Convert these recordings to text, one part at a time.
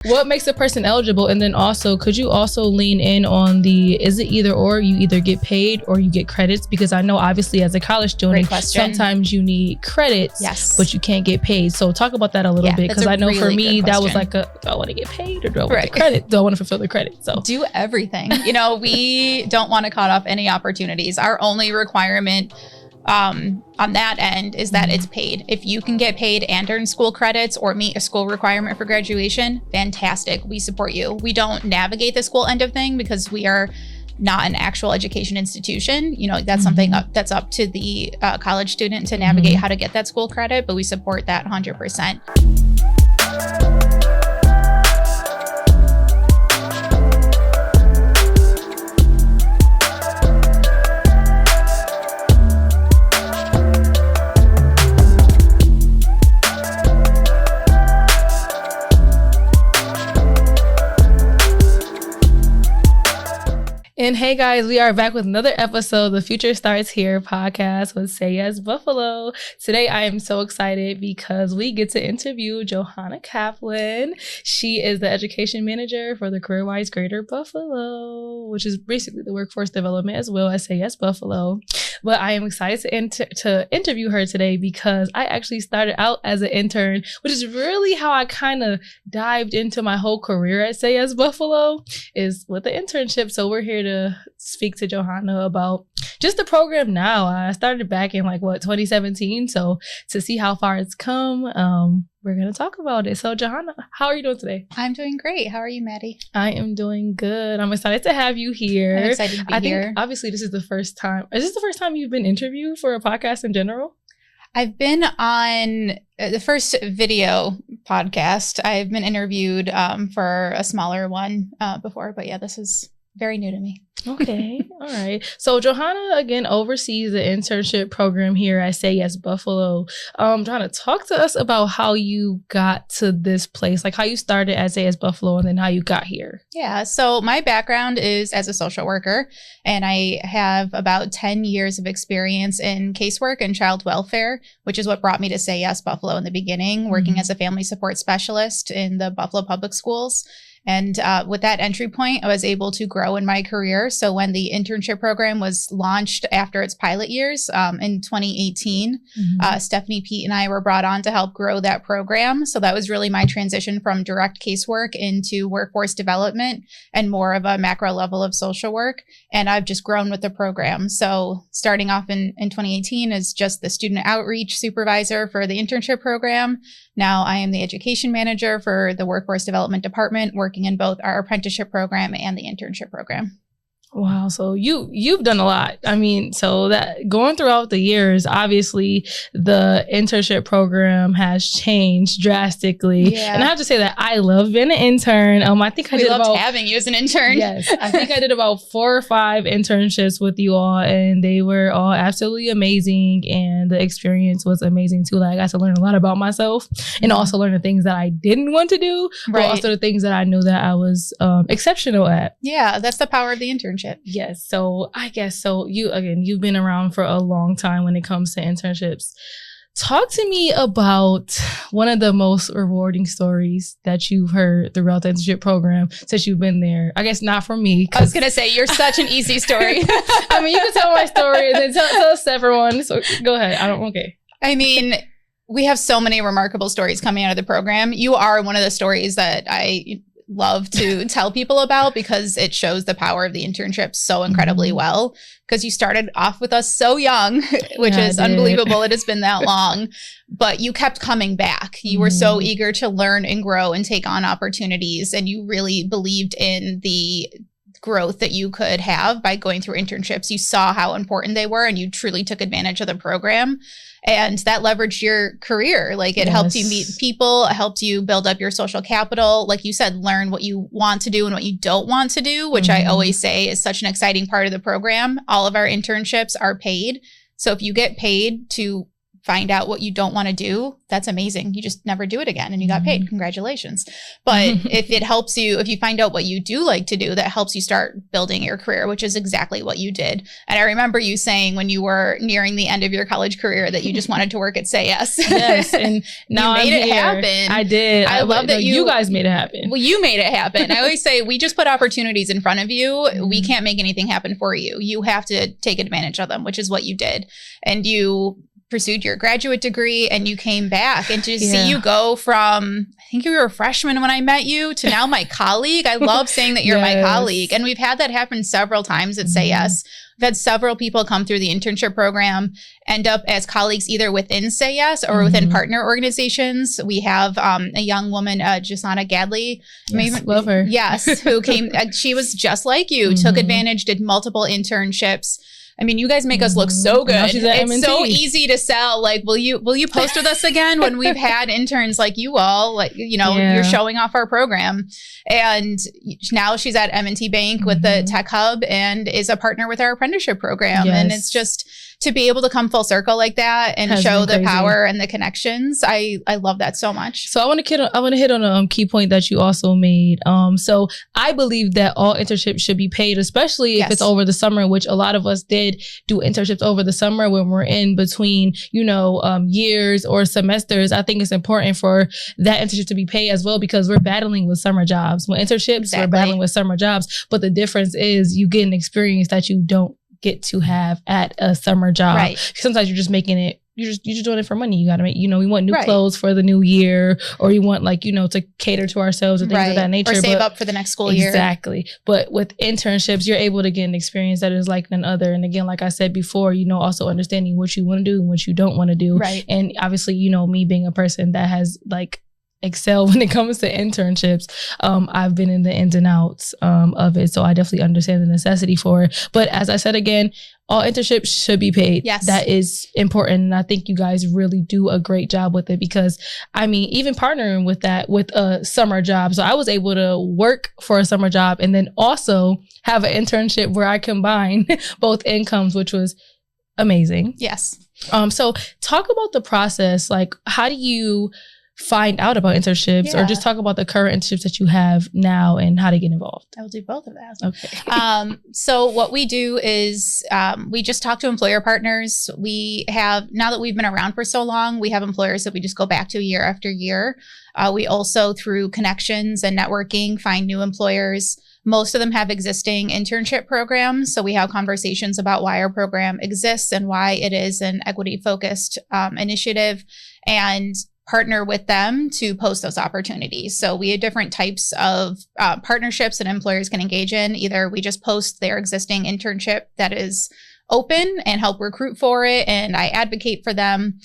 What makes a person eligible? And then also, could you also lean in on is it either or, you either get paid or you get credits? Because I know obviously as a college student, sometimes you need credits, yes, but you can't get paid. So talk about that a little bit, because I know really for me, that was like do I want to get paid or do I want the credit? Do I want to fulfill the credit? So do everything. We don't want to cut off any opportunities. Our only requirement on that end is that it's paid. If you can get paid and earn school credits or meet a school requirement for graduation, fantastic. We support you. We don't navigate the school end of thing because we are not an actual education institution. That's something that's up to the college student to navigate how to get that school credit, but we support that 100%. And hey guys, we are back with another episode of the Future Starts Here podcast with Say Yes Buffalo. Today I am so excited because we get to interview Johanna Caplan. She is the education manager for the CareerWise Greater Buffalo, which is basically the workforce development as well as Say Yes Buffalo. But I am excited to interview her today because I actually started out as an intern, which is really how I kind of dived into my whole career at Say Yes Buffalo, is with the internship. So we're here to speak to Johanna about just the program now. I started back in 2017. So to see how far it's come, we're going to talk about it. So Johanna, how are you doing today? I'm doing great. How are you, Maddie? I am doing good. I'm excited to have you here. I'm excited to be here. I think obviously this is the first time. Is this the first time you've been interviewed for a podcast in general? I've been on the first video podcast. I've been interviewed for a smaller one before, but yeah, this is very new to me. Okay. All right. So Johanna, again, oversees the internship program here at Say Yes Buffalo. Johanna, talk to us about how you got to this place, like how you started at Say Yes Buffalo and then how you got here. Yeah. So my background is as a social worker, and I have about 10 years of experience in casework and child welfare, which is what brought me to Say Yes Buffalo in the beginning, working as a family support specialist in the Buffalo Public Schools. And with that entry point, I was able to grow in my career. So when the internship program was launched after its pilot years in 2018, Stephanie, Pete, and I were brought on to help grow that program. So that was really my transition from direct casework into workforce development and more of a macro level of social work. And I've just grown with the program. So starting off in 2018 as just the student outreach supervisor for the internship program. Now I am the education manager for the workforce development department, working in both our apprenticeship program and the internship program. Wow. So you've done a lot. I mean, so that going throughout the years, obviously the internship program has changed drastically. Yeah. And I have to say that I love being an intern. I think we loved having you as an intern. Yes. I think I did about 4 or 5 internships with you all, and they were all absolutely amazing. And the experience was amazing too. Like I got to learn a lot about myself and also learn the things that I didn't want to do, but also the things that I knew that I was exceptional at. Yeah. That's the power of the internship. Yes. So I guess you've been around for a long time when it comes to internships. Talk to me about one of the most rewarding stories that you've heard throughout the internship program since you've been there. I guess not from me. I was going to say, you're such an easy story. I mean, you can tell my story and then tell a separate one. So go ahead. Okay. I mean, we have so many remarkable stories coming out of the program. You are one of the stories that I love to tell people about because it shows the power of the internship so incredibly well, because you started off with us so young, which is unbelievable. It has been that long, but you kept coming back. You were so eager to learn and grow and take on opportunities. And you really believed in the growth that you could have by going through internships. You saw how important they were and you truly took advantage of the program. And that leveraged your career. Like it helped you meet people, it helped you build up your social capital. Like you said, learn what you want to do and what you don't want to do, which I always say is such an exciting part of the program. All of our internships are paid. So if you get paid to find out what you don't want to do, that's amazing. You just never do it again and you got paid. Congratulations. But if it helps you, if you find out what you do like to do, that helps you start building your career, which is exactly what you did. And I remember you saying when you were nearing the end of your college career that you just wanted to work at Say Yes. Yes. And now you made it happen. I did. I love that you guys made it happen. Well, you made it happen. I always say we just put opportunities in front of you. We can't make anything happen for you. You have to take advantage of them, which is what you did. And you pursued your graduate degree and you came back, and to see you go from, I think you were a freshman when I met you, to now my colleague. I love saying that you're my colleague. And we've had that happen several times at Say Yes. We've had several people come through the internship program, end up as colleagues either within Say Yes or within partner organizations. We have a young woman, Johanna Caplan. Yes, love her. Yes, who came, she was just like you, took advantage, did multiple internships. I mean, you guys make us look so good. It's so easy to sell. Like, will you post with us again when we've had interns like you all? Like, you know, you're showing off our program. And now she's at M&T Bank with the Tech Hub and is a partner with our apprenticeship program. Yes. And it's just to be able to come full circle like that and show the power and the connections. I love that so much. So I want to hit on a key point that you also made. So I believe that all internships should be paid, especially if it's over the summer, which a lot of us did do internships over the summer when we're in between, years or semesters. I think it's important for that internship to be paid as well, because we're battling with summer jobs. When internships, we're battling with summer jobs, but the difference is you get an experience that you don't get to have at a summer job. Right. Sometimes you're just making it, you're just doing it for money. You got to make, we want new clothes for the new year, or you want to cater to ourselves and things of that nature. Or save up for the next school year. Exactly. But with internships, you're able to get an experience that is like none other. And again, like I said before, also understanding what you want to do and what you don't want to do. Right. And obviously, me being a person that has excel when it comes to internships. I've been in the ins and outs of it, so I definitely understand the necessity for it. But as I said again, all internships should be paid. Yes. That is important. And I think you guys really do a great job with it, because even partnering with that with a summer job. So I was able to work for a summer job and then also have an internship where I combine both incomes, which was amazing. Yes. So talk about the process. How do you find out about internships, or just talk about the current internships that you have now and how to get involved? I will do both of that. Okay. So what we do is we just talk to employer partners. We have, now that we've been around for so long, we have employers that we just go back to year after year. We also, through connections and networking, find new employers. Most of them have existing internship programs. So we have conversations about why our program exists and why it is an equity-focused initiative, and partner with them to post those opportunities. So we have different types of partnerships that employers can engage in. Either we just post their existing internship that is open and help recruit for it, and I advocate for them.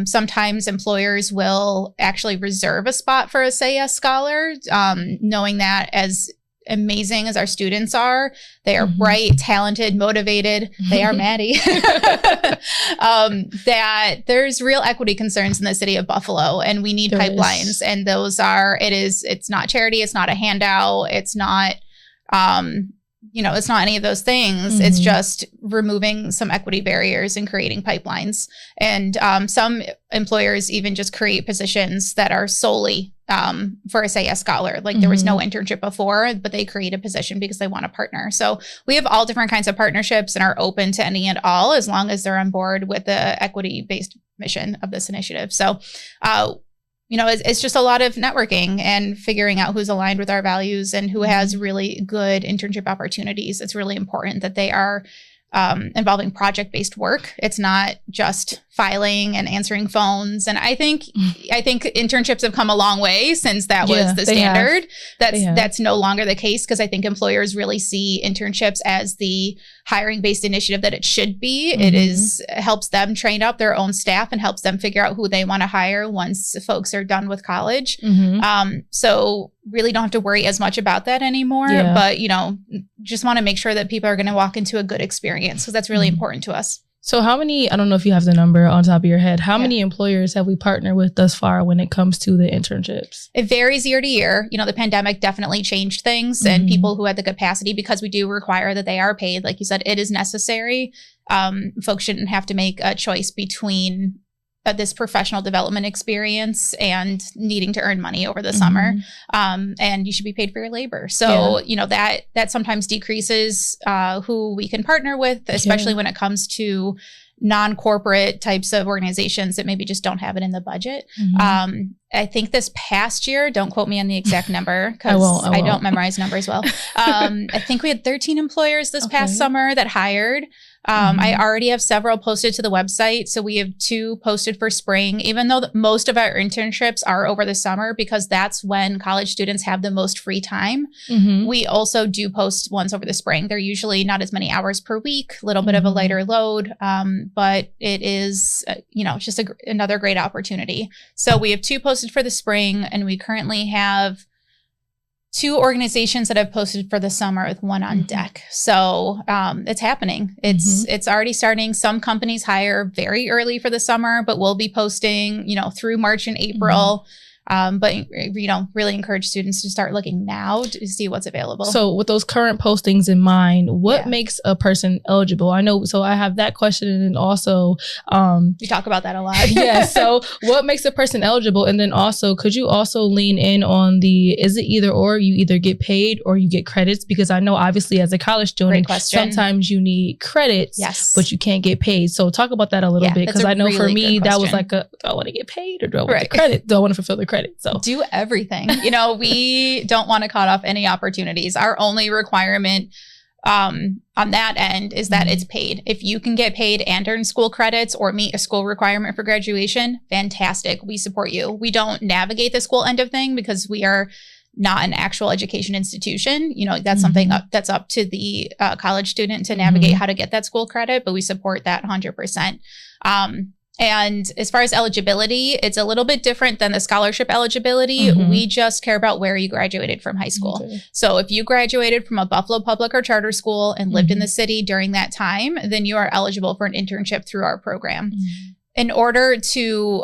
Sometimes employers will actually reserve a spot for a Say Yes scholar, knowing that as amazing as our students are, they are bright, talented, motivated. They are Maddie. That there's real equity concerns in the city of Buffalo, and we need pipelines. And those are, it's not charity. It's not a handout. It's not, it's not any of those things. It's just removing some equity barriers and creating pipelines. And some employers even just create positions that are solely for a Say Yes scholar. There was no internship before, but they create a position because they want to partner. So we have all different kinds of partnerships and are open to any and all, as long as they're on board with the equity-based mission of this initiative. So, it's just a lot of networking and figuring out who's aligned with our values and who has really good internship opportunities. It's really important that they are involving project-based work. It's not just filing and answering phones. And I think internships have come a long way since that was the standard. That's no longer the case, because I think employers really see internships as the hiring-based initiative that it should be. It helps them train up their own staff and helps them figure out who they want to hire once folks are done with college. So really don't have to worry as much about that anymore. But, just want to make sure that people are going to walk into a good experience, because that's really important to us. So how many, I don't know if you have the number on top of your head, how many employers have we partnered with thus far when it comes to the internships? It varies year to year. The pandemic definitely changed things, and people who had the capacity, because we do require that they are paid. Like you said, it is necessary. Folks shouldn't have to make a choice between this professional development experience and needing to earn money over the summer. And you should be paid for your labor. So, that sometimes decreases who we can partner with, especially when it comes to non-corporate types of organizations that maybe just don't have it in the budget. I think this past year, don't quote me on the exact number because I don't memorize numbers well. I think we had 13 employers this past summer that hired. I already have several posted to the website. So we have 2 posted for spring, even though most of our internships are over the summer because that's when college students have the most free time. We also do post ones over the spring. They're usually not as many hours per week, a little bit of a lighter load, but it is, just another great opportunity. So we have 2 posted for the spring, and we currently have 2 organizations that have posted for the summer with 1 on deck. So it's happening. It's already starting. Some companies hire very early for the summer, but we'll be posting, through March and April. But really encourage students to start looking now to see what's available. So with those current postings in mind, what makes a person eligible? I know, so I have that question, and then also we talk about that a lot. So what makes a person eligible? And then also, could you also lean in on is it either or? You either get paid or you get credits? Because I know obviously as a college student, sometimes you need credits, but you can't get paid. So talk about that a little bit, because I know for me that was like do I want to get paid or do I want the credit? Do I want to fulfill the credit? So do everything. We don't want to cut off any opportunities. Our only requirement on that end is that it's paid. If you can get paid and earn school credits or meet a school requirement for graduation, fantastic. We support you. We don't navigate the school end of thing because we are not an actual education institution. That's something that's up to the college student to navigate how to get that school credit, but we support that 100%. And as far as eligibility, it's a little bit different than the scholarship eligibility. We just care about where you graduated from high school. So if you graduated from a Buffalo public or charter school and lived in the city during that time, then you are eligible for an internship through our program. In order to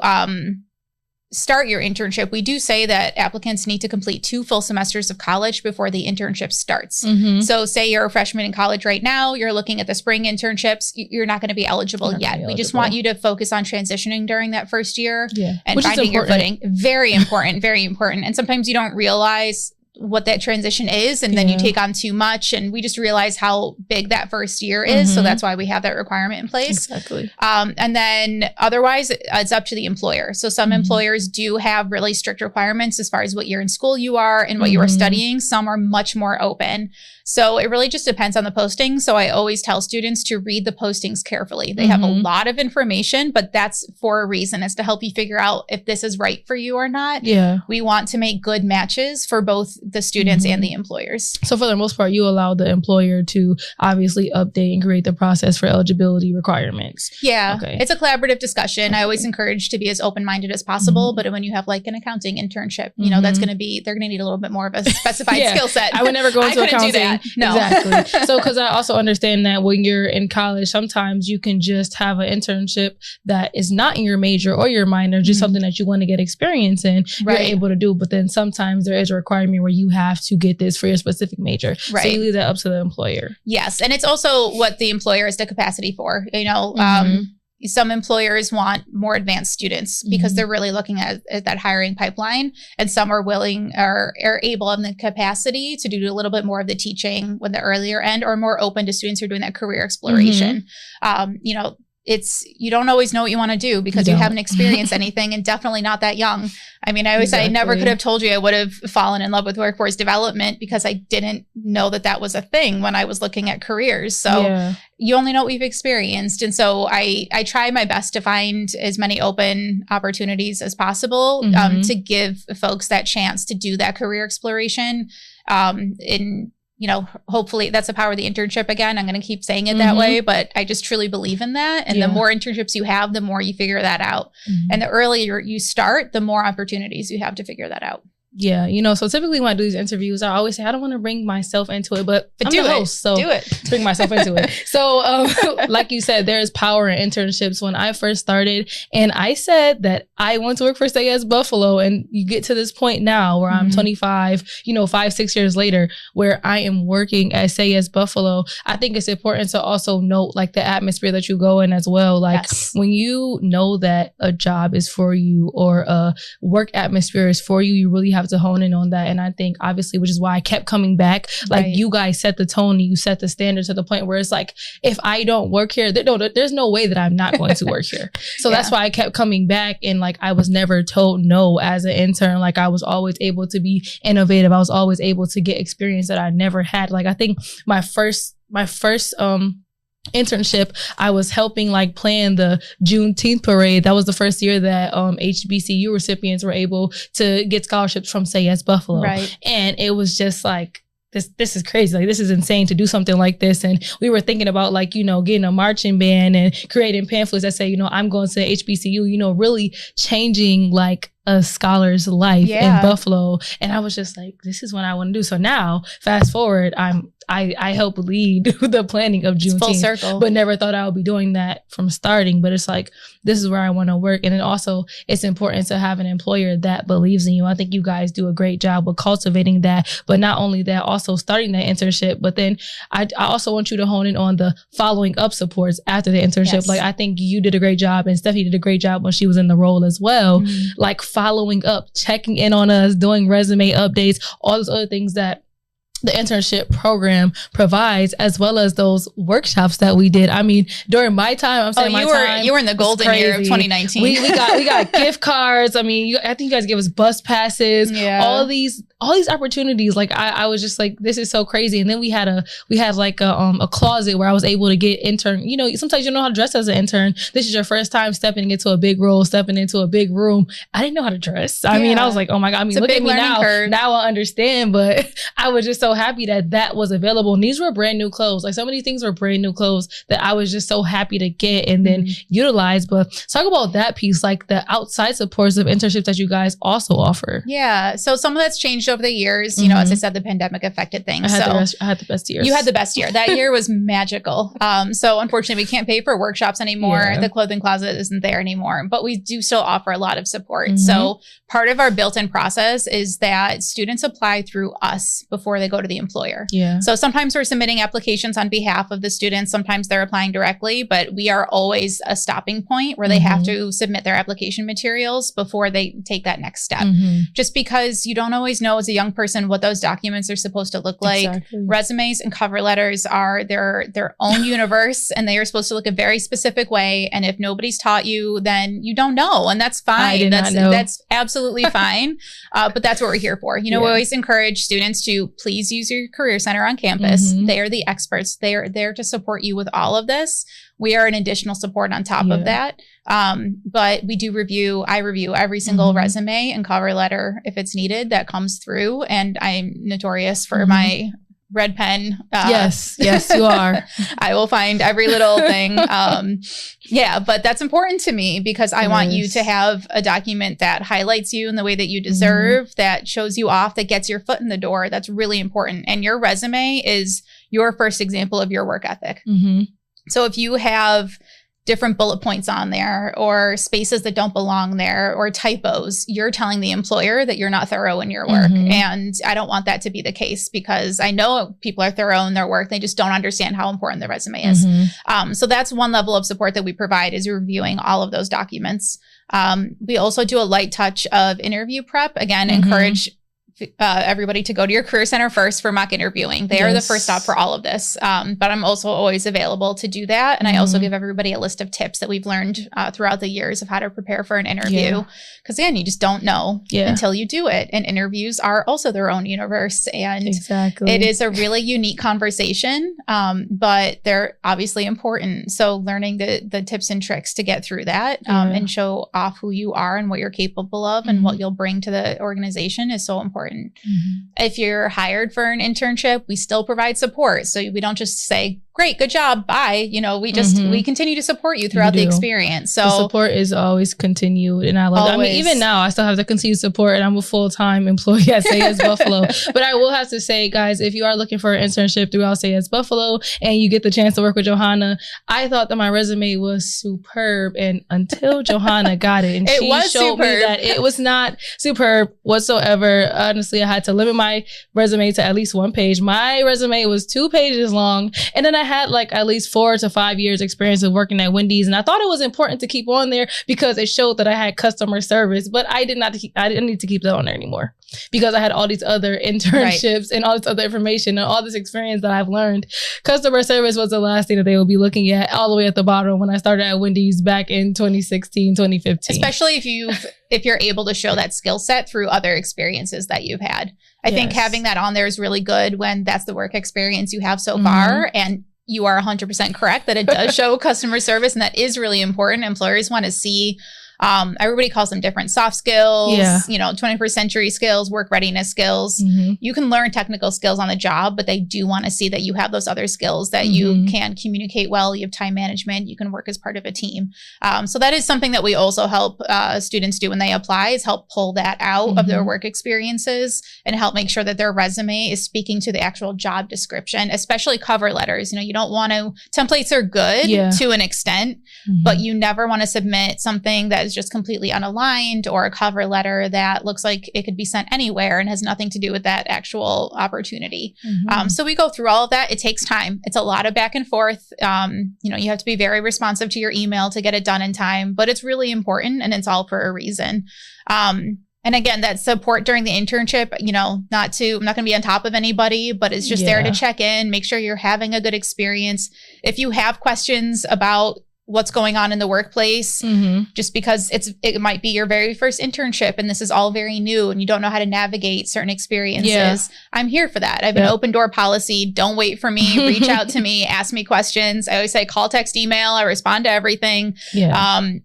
start your internship, we do say that applicants need to complete 2 full semesters of college before the internship starts. So say you're a freshman in college right now, you're looking at the spring internships, you're not going to be eligible yet. We just want you to focus on transitioning during that first year and finding your footing. Very important, very important. And sometimes you don't realize what that transition is, and then you take on too much, and we just realize how big that first year is. So that's why we have that requirement in place. Exactly. And then otherwise it's up to the employer. So some employers do have really strict requirements as far as what year in school you are and what you are studying. Some are much more open. So it really just depends on the posting. So I always tell students to read the postings carefully. They have a lot of information, but that's for a reason. It's to help you figure out if this is right for you or not. We want to make good matches for both the students and the employers. So for the most part, you allow the employer to obviously update and create the process for eligibility requirements. It's a collaborative discussion. I always encourage to be as open-minded as possible, but when you have like an accounting internship, that's going to be, they're going to need a little bit more of a specified skill set. I would never go into accounting. Do that. No. Exactly. So, because I also understand that when you're in college, sometimes you can just have an internship that is not in your major or your minor, just something that you want to get experience in, you're able to do. But then sometimes there is a requirement where you have to get this for your specific major. So you leave that up to the employer. Yes. And it's also what the employer has the capacity for. Some employers want more advanced students because they're really looking at that hiring pipeline, and some are willing or are able and the capacity to do a little bit more of the teaching when the earlier end, or more open to students who are doing that career exploration. You don't always know what you want to do because you haven't experienced anything, and definitely not that young. I mean, I always say I never could have told you I would have fallen in love with workforce development because I didn't know that was a thing when I was looking at careers. So you only know what you've experienced. And so I try my best to find as many open opportunities as possible to give folks that chance to do that career exploration hopefully that's the power of the internship. Again, I'm going to keep saying it that way, but I just truly believe in that. And the more internships you have, the more you figure that out. And the earlier you start, the more opportunities you have to figure that out. Yeah, you know, so typically when I do these interviews, I always say I don't want to bring myself into it, but I'm the host, so do it. Bring myself into it. So, like you said, there is power in internships. When I first started, and I said that I want to work for Say Yes Buffalo, and you get to this point now where I'm 25, you know, 5-6 years later, where I am working at Say Yes Buffalo. I think it's important to also note like the atmosphere that you go in as well. Like when you know that a job is for you or a work atmosphere is for you, you really have to hone in on that. And I think obviously, which is why I kept coming back, like you guys set the tone and you set the standard to the point where it's like, if I don't work here, there's no way that I'm not going to work here. So that's why I kept coming back. And like, I was never told no as an intern. Like I was always able to be innovative. I was always able to get experience that I never had. Like I think my first internship, I was helping like plan the Juneteenth parade. That was the first year that HBCU recipients were able to get scholarships from Say Yes Buffalo. Right. And it was just like, this is crazy. Like, this is insane to do something like this. And we were thinking about like, you know, getting a marching band and creating pamphlets that say, you know, I'm going to HBCU, you know, really changing like a scholar's life in Buffalo. And I was just like, this is what I want to do. So now fast forward, I help lead the planning of Juneteenth, full circle, but never thought I would be doing that from starting. But it's like, this is where I want to work. And then also it's important to have an employer that believes in you. I think you guys do a great job with cultivating that, but not only that, also starting that internship. But then I also want you to hone in on the following up supports after the internship. Like I think you did a great job and Stephanie did a great job when she was in the role as well. Like following up, checking in on us, doing resume updates, all those other things that the internship program provides, as well as those workshops that we did. I mean, during my time, I'm saying you were in the golden year of 2019. We got gift cards. I mean, I think you guys gave us bus passes. Yeah. All these opportunities. Like I was just like, this is so crazy. And then we had like a closet where I was able to get intern. You know, sometimes you don't know how to dress as an intern. This is your first time stepping into a big role, stepping into a big room. I didn't know how to dress. I mean, I was like, oh my God. I mean, look at me now. Curve. Now I understand. But I was just so happy that was available. And these were brand new clothes. Like so many things were brand new clothes that I was just so happy to get and then utilize. But talk about that piece, like the outside supports of internships that you guys also offer. Yeah. So some of that's changed over the years. You know, as I said, the pandemic affected things. I had the best years. You had the best year. That year was magical. So unfortunately, we can't pay for workshops anymore. Yeah. The clothing closet isn't there anymore, but we do still offer a lot of support. So part of our built-in process is that students apply through us before they go to the employer. Yeah. So sometimes we're submitting applications on behalf of the students. Sometimes they're applying directly, but we are always a stopping point where they have to submit their application materials before they take that next step. Just because you don't always know as a young person what those documents are supposed to look like. Exactly. Resumes and cover letters are their own universe, and they are supposed to look a very specific way. And if nobody's taught you, then you don't know, and that's fine. That's absolutely fine. But that's what we're here for. You know, we always encourage students to please use your Career Center on campus. They are the experts. They are there to support you with all of this. We are an additional support on top of that. But we do I review every single resume and cover letter if it's needed that comes through. And I'm notorious for my red pen. Yes, you are. I will find every little thing. But that's important to me because I want you to have a document that highlights you in the way that you deserve, that shows you off, that gets your foot in the door. That's really important. And your resume is your first example of your work ethic. So if you have different bullet points on there or spaces that don't belong there or typos, you're telling the employer that you're not thorough in your work. And I don't want that to be the case because I know people are thorough in their work. They just don't understand how important the resume is. So that's one level of support that we provide is reviewing all of those documents. We also do a light touch of interview prep. Again, encourage everybody to go to your Career Center first for mock interviewing. They are the first stop for all of this. But I'm also always available to do that. And I also give everybody a list of tips that we've learned throughout the years of how to prepare for an interview. Because again, you just don't know until you do it. And interviews are also their own universe. And it is a really unique conversation, but they're obviously important. So learning the tips and tricks to get through that and show off who you are and what you're capable of and what you'll bring to the organization is so important. important. If you're hired for an internship, we still provide support. So we don't just say, great, good job, bye. You know, we continue to support you throughout the experience. So the support is always continued. And I love that. I mean, even now, I still have to continue support, and I'm a full-time employee at Say Buffalo. But I will have to say, guys, if you are looking for an internship throughout Say Buffalo and you get the chance to work with Johanna, I thought that my resume was superb. And until Johanna got it, and she showed me that it was not superb whatsoever. Honestly, I had to limit my resume to at least one page. My resume was 2 pages long. And then I had like at least 4 to 5 years experience of working at Wendy's. And I thought it was important to keep on there because it showed that I had customer service, but I didn't need to keep that on there anymore because I had all these other internships and all this other information and all this experience that I've learned. Customer service was the last thing that they would be looking at all the way at the bottom when I started at Wendy's back in 2016, 2015. Especially if you're able to show that skill set through other experiences that you've had. I think having that on there is really good when that's the work experience you have so far. And you are 100% correct that it does show customer service, and that is really important. Employers want to see, everybody calls them different soft skills, 21st century skills, work readiness skills. You can learn technical skills on the job, but they do want to see that you have those other skills, that you can communicate well, you have time management, you can work as part of a team. So that is something that we also help students do when they apply, is help pull that out of their work experiences and help make sure that their resume is speaking to the actual job description, especially cover letters. You know, you don't want to, templates are good to an extent, but you never want to submit something that is just completely unaligned, or a cover letter that looks like it could be sent anywhere and has nothing to do with that actual opportunity. So we go through all of that. It takes time. It's a lot of back and forth. You have to be very responsive to your email to get it done in time, but it's really important, and it's all for a reason. And again, that support during the internship, I'm not going to be on top of anybody, but it's just there to check in, make sure you're having a good experience. If you have questions about what's going on in the workplace, just because it might be your very first internship and this is all very new and you don't know how to navigate certain experiences. I'm here for that. I have an open door policy. Don't wait for me. Reach out to me. Ask me questions. I always say call, text, email. I respond to everything.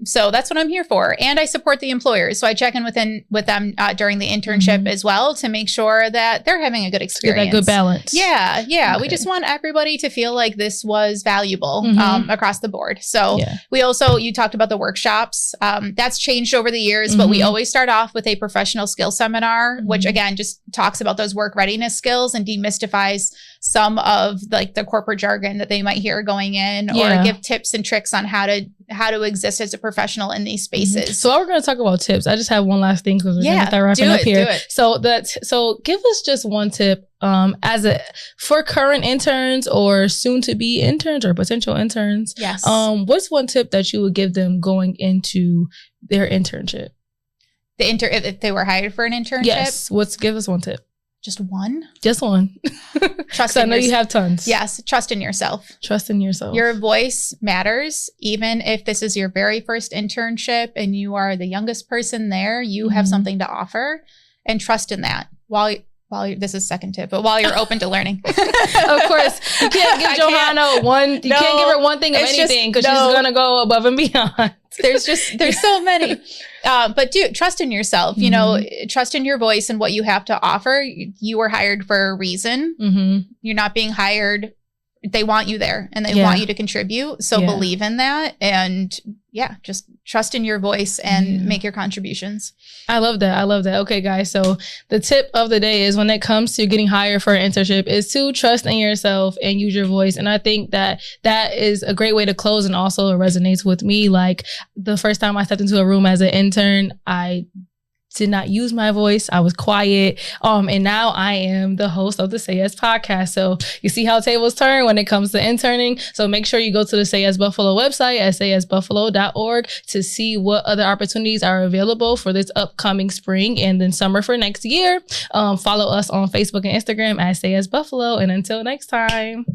So that's what I'm here for. And I support the employers. So I check in with them during the internship as well to make sure that they're having a good experience. Get that good balance. Yeah. Okay. We just want everybody to feel like this was valuable across the board. So we also, you talked about the workshops. That's changed over the years, but we always start off with a professional skill seminar, which again, just talks about those work readiness skills and demystifies some of like the corporate jargon that they might hear going in, or give tips and tricks on how to exist as a professional in these spaces. So we're going to talk about tips. I just have one last thing because we're going to start wrapping up here. So give us just one tip for current interns or soon to be interns or potential interns. Yes. What's one tip that you would give them going into their internship? If they were hired for an internship? Yes. Give us one tip. Just one? Just one. Trust I know you have tons. Yes. Trust in yourself. Trust in yourself. Your voice matters. Even if this is your very first internship and you are the youngest person there, you have something to offer, and trust in that. This is second tip, but while you're open to learning. Of course. You can't give Johanna can't give her one thing of anything because she's going to go above and beyond. There's so many. But trust in yourself, trust in your voice and what you have to offer. You were hired for a reason. You're not being hired. They want you there and they want you to contribute. So believe in that and just trust in your voice and make your contributions. I love that. Okay, guys. So the tip of the day is when it comes to getting hired for an internship is to trust in yourself and use your voice. And I think that is a great way to close, and also it resonates with me. Like the first time I stepped into a room as an intern, I did not use my voice. I was quiet. And now I am the host of the Say Yes podcast. So you see how tables turn when it comes to interning. So make sure you go to the Say Yes Buffalo website at sayyesbuffalo.org to see what other opportunities are available for this upcoming spring and then summer for next year. Follow us on Facebook and Instagram at Say Yes Buffalo. And until next time.